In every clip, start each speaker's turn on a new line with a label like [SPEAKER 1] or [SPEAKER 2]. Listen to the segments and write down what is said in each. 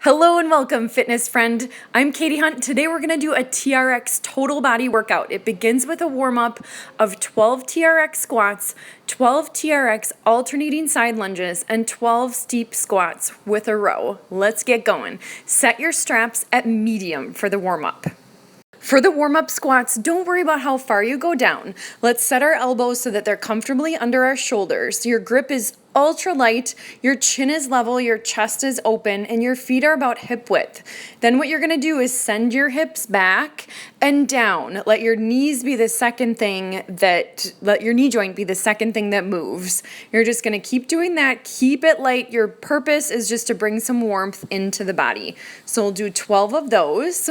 [SPEAKER 1] Hello and welcome, fitness friend. I'm Katie Hunt. Today we're going to do a TRX Total Body Workout. It begins with a warm-up of 12 TRX squats, 12 TRX alternating side lunges, and 12 steep squats with a row. Let's get going. Set your straps at medium for the warm-up. For the warm-up squats, don't worry about how far you go down. Let's set our elbows so that they're comfortably under our shoulders. Your grip is ultra light, your chin is level, your chest is open, and your feet are about hip width. Then what you're gonna do is send your hips back and down. Let your knees be the second thing let your knee joint be the second thing that moves. You're just gonna keep doing that, keep it light. Your purpose is just to bring some warmth into the body. So we'll do 12 of those.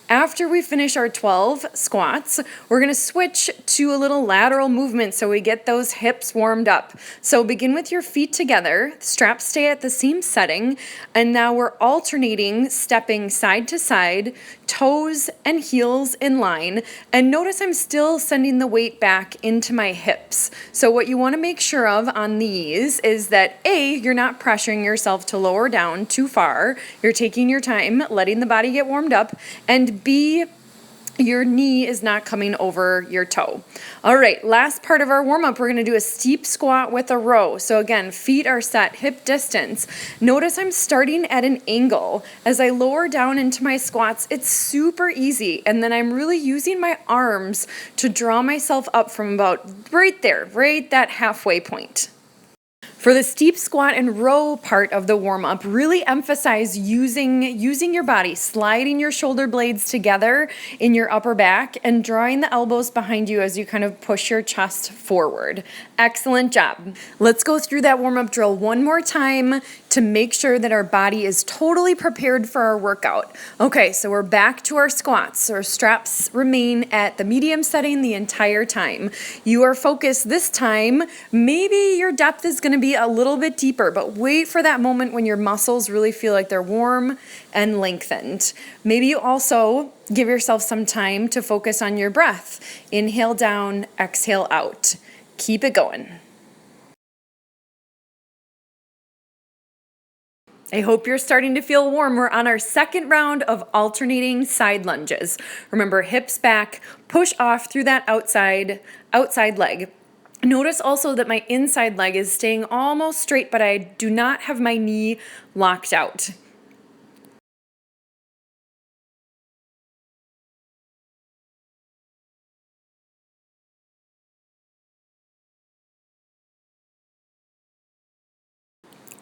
[SPEAKER 1] After we finish our 12 squats, we're gonna switch to a little lateral movement so we get those hips warmed up. So begin with your feet together, straps stay at the same setting, and now we're alternating, stepping side to side, toes and heels in line, and notice I'm still sending the weight back into my hips. So what you wanna make sure of on these is that A, you're not pressuring yourself to lower down too far, you're taking your time, letting the body get warmed up, and B, your knee is not coming over your toe. All right, last part of our warm-up, we're gonna do a steep squat with a row. So again, feet are set hip distance. Notice I'm starting at an angle. As I lower down into my squats, it's super easy. And then I'm really using my arms to draw myself up from about right there, right that halfway point. For the steep squat and row part of the warm-up, really emphasize using your body, sliding your shoulder blades together in your upper back and drawing the elbows behind you as you kind of push your chest forward. Excellent job. Let's go through that warm-up drill one more time to make sure that our body is totally prepared for our workout. Okay, so we're back to our squats. Our straps remain at the medium setting the entire time. You are focused this time. Maybe your depth is going to be a little bit deeper, but wait for that moment when your muscles really feel like they're warm and lengthened. Maybe you also give yourself some time to focus on your breath. Inhale down, exhale out. Keep it going. I hope you're starting to feel warm. We're on our second round of alternating side lunges. Remember, hips back, push off through that outside leg. Notice also that my inside leg is staying almost straight, but I do not have my knee locked out.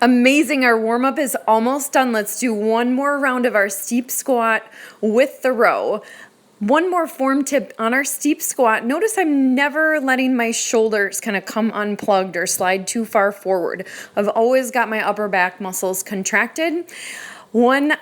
[SPEAKER 1] Amazing, our warm-up is almost done. Let's do one more round of our steep squat with the row. One more form tip on our steep squat. Notice I'm never letting my shoulders kind of come unplugged or slide too far forward. I've always got my upper back muscles contracted. One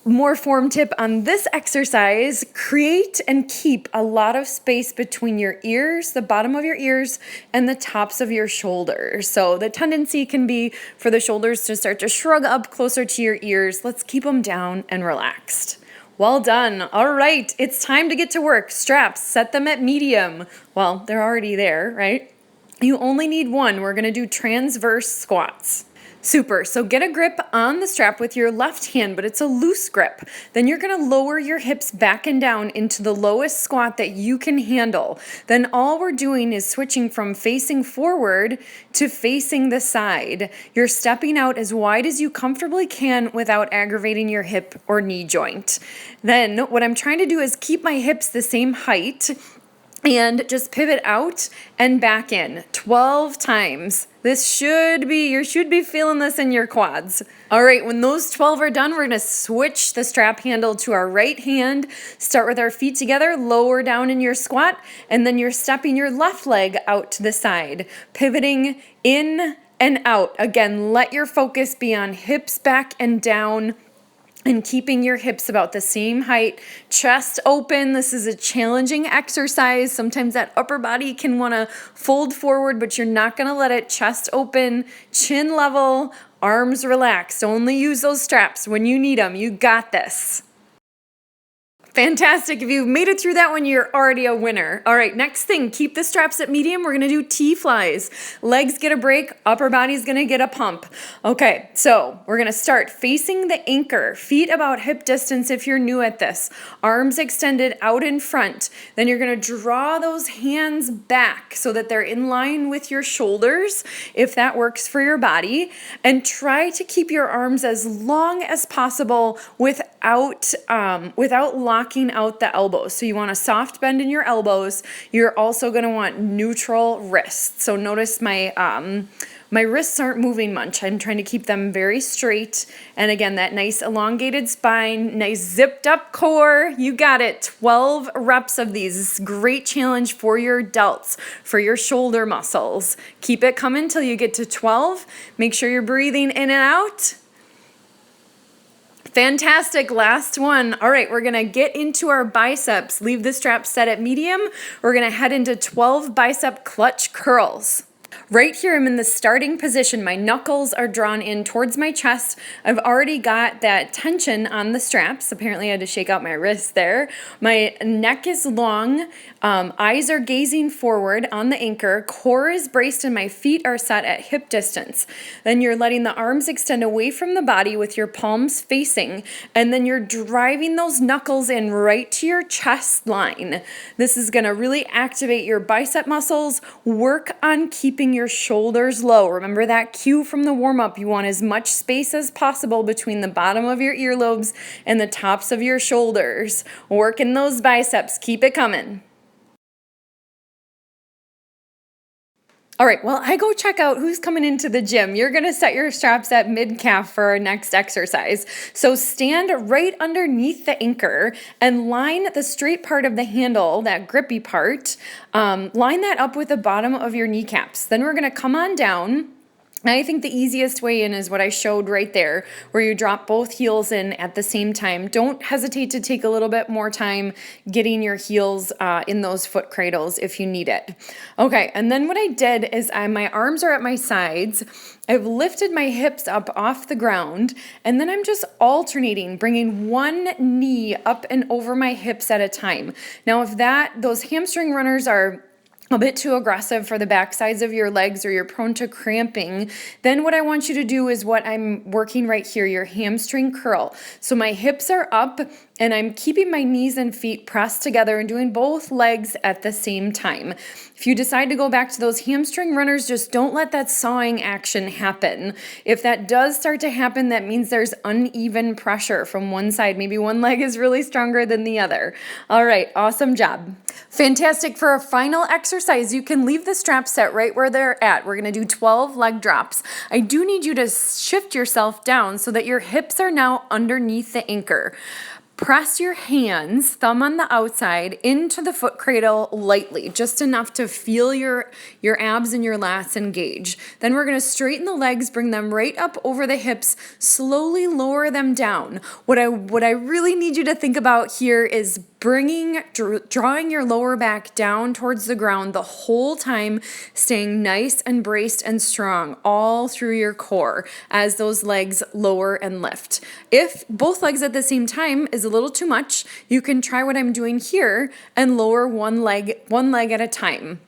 [SPEAKER 1] more form tip on this exercise, create and keep a lot of space between your ears, the bottom of your ears, and the tops of your shoulders. So the tendency can be for the shoulders to start to shrug up closer to your ears. Let's keep them down and relaxed. Well done. All right, it's time to get to work. Straps, set them at medium. Well, they're already there, right? You only need one. We're gonna do transverse squats. Super, so get a grip on the strap with your left hand, but it's a loose grip. Then you're gonna lower your hips back and down into the lowest squat that you can handle. Then all we're doing is switching from facing forward to facing the side. You're stepping out as wide as you comfortably can without aggravating your hip or knee joint. Then what I'm trying to do is keep my hips the same height and just pivot out and back in 12 times. You should be feeling this in your quads. All right, when those 12 are done, we're gonna switch the strap handle to our right hand, start with our feet together, lower down in your squat, and then you're stepping your left leg out to the side, pivoting in and out. Again, let your focus be on hips back and down, and keeping your hips about the same height, chest open. This is a challenging exercise. Sometimes that upper body can want to fold forward, but you're not going to let it. Chest open, chin level, arms relaxed. Only use those straps when you need them. You got this. Fantastic. If you've made it through that one, you're already a winner. All right, next thing, keep the straps at medium. We're gonna do T-flies. Legs get a break, upper body's gonna get a pump. Okay, so we're gonna start facing the anchor, feet about hip distance if you're new at this, arms extended out in front. Then you're gonna draw those hands back so that they're in line with your shoulders, if that works for your body, and try to keep your arms as long as possible without locking out the elbows. So you want a soft bend in your elbows. You're also going to want neutral wrists. So notice my wrists aren't moving much. I'm trying to keep them very straight. And again, that nice elongated spine, nice zipped up core. You got it. 12 reps of these. This is a great challenge for your delts, for your shoulder muscles. Keep it coming till you get to 12. Make sure you're breathing in and out. Fantastic, last one. All right, we're gonna get into our biceps. Leave the straps set at medium. We're gonna head into 12 bicep clutch curls. Right here, I'm in the starting position. My knuckles are drawn in towards my chest. I've already got that tension on the straps. Apparently I had to shake out my wrist there. My neck is long. Eyes are gazing forward on the anchor. Core is braced and my feet are set at hip distance. Then you're letting the arms extend away from the body with your palms facing. And then you're driving those knuckles in right to your chest line. This is gonna really activate your bicep muscles. Work on keeping your shoulders low. Remember that cue from the warm-up. You want as much space as possible between the bottom of your earlobes and the tops of your shoulders. Working those biceps. Keep it coming. All right, well, I go check out who's coming into the gym. You're gonna set your straps at mid-calf for our next exercise. So stand right underneath the anchor and line the straight part of the handle, that grippy part, line that up with the bottom of your kneecaps. Then we're gonna come on down. I think the easiest way in is what I showed right there, where you drop both heels in at the same time. Don't hesitate to take a little bit more time getting your heels in those foot cradles if you need it. Okay, and then what I did is my arms are at my sides. I've lifted my hips up off the ground, and then I'm just alternating, bringing one knee up and over my hips at a time. Now, if those hamstring runners are a bit too aggressive for the back sides of your legs or you're prone to cramping, then what I want you to do is what I'm working right here, your hamstring curl. So my hips are up and I'm keeping my knees and feet pressed together and doing both legs at the same time. If you decide to go back to those hamstring runners, just don't let that sawing action happen. If that does start to happen, that means there's uneven pressure from one side. Maybe one leg is really stronger than the other. All right, awesome job. Fantastic. For a final exercise, you can leave the straps set right where they're at. We're going to do 12 leg drops. I do need you to shift yourself down so that your hips are now underneath the anchor. Press your hands, thumb on the outside, into the foot cradle lightly, just enough to feel your abs and your lats engage. Then we're going to straighten the legs, bring them right up over the hips, slowly lower them down. What I really need you to think about here is drawing your lower back down towards the ground the whole time, staying nice and braced and strong all through your core as those legs lower and lift. If both legs at the same time is a little too much, you can try what I'm doing here and lower one leg at a time.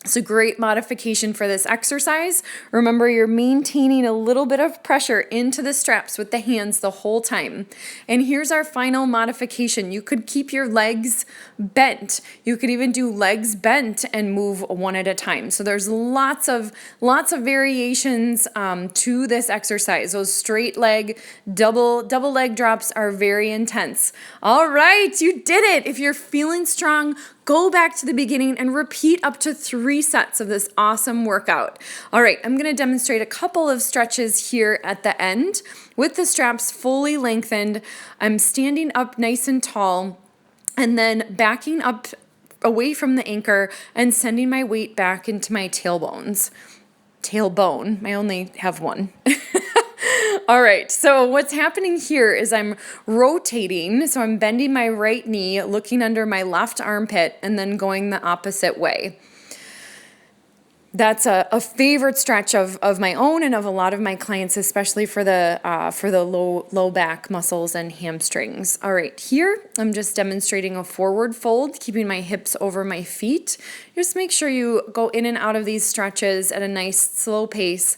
[SPEAKER 1] It's a great modification for this exercise. Remember, you're maintaining a little bit of pressure into the straps with the hands the whole time. And here's our final modification. You could keep your legs bent. You could even do legs bent and move one at a time. So there's lots of variations to this exercise. Those straight leg, double leg drops are very intense. All right, you did it. If you're feeling strong, go back to the beginning and repeat up to 3 sets of this awesome workout. All right, I'm gonna demonstrate a couple of stretches here at the end. With the straps fully lengthened, I'm standing up nice and tall and then backing up away from the anchor and sending my weight back into my tailbone. I only have one. All right, so what's happening here is I'm rotating, so I'm bending my right knee, looking under my left armpit, and then going the opposite way. that's a favorite stretch of my own and of a lot of my clients, especially for the low back muscles and hamstrings. All right, here I'm just demonstrating a forward fold, keeping my hips over my feet. Just make sure you go in and out of these stretches at a nice slow pace.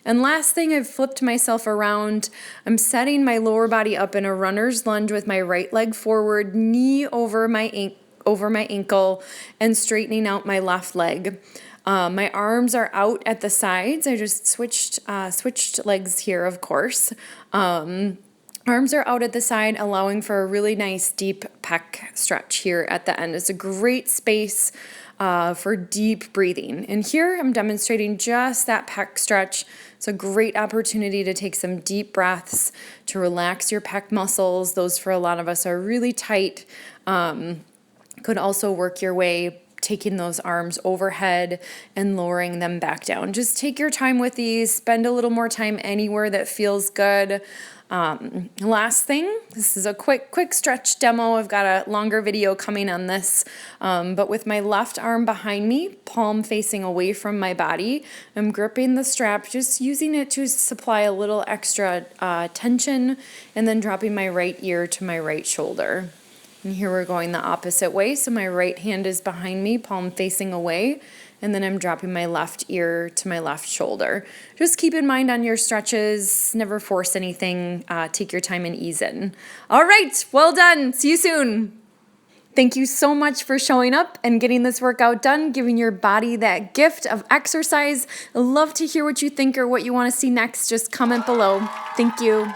[SPEAKER 1] And last thing, I've flipped myself around. I'm setting my lower body up in a runner's lunge with my right leg forward, knee over my ankle, and straightening out my left leg. My arms are out at the sides. I just switched legs here, of course. Arms are out at the side, allowing for a really nice deep pec stretch here at the end. It's a great space for deep breathing. And here I'm demonstrating just that pec stretch. It's a great opportunity to take some deep breaths to relax your pec muscles. Those for a lot of us are really tight. Could also work your way taking those arms overhead and lowering them back down. Just take your time with these. Spend a little more time anywhere that feels good. Last thing, this is a quick stretch demo. I've got a longer video coming on this, but with my left arm behind me, palm facing away from my body, I'm gripping the strap, just using it to supply a little extra tension, and then dropping my right ear to my right shoulder. And here we're going the opposite way. So my right hand is behind me, palm facing away, and then I'm dropping my left ear to my left shoulder. Just keep in mind on your stretches, never force anything. Take your time and ease in. All right, well done. See you soon. Thank you so much for showing up and getting this workout done, giving your body that gift of exercise. I'd love to hear what you think or what you want to see next. Just comment below. Thank you.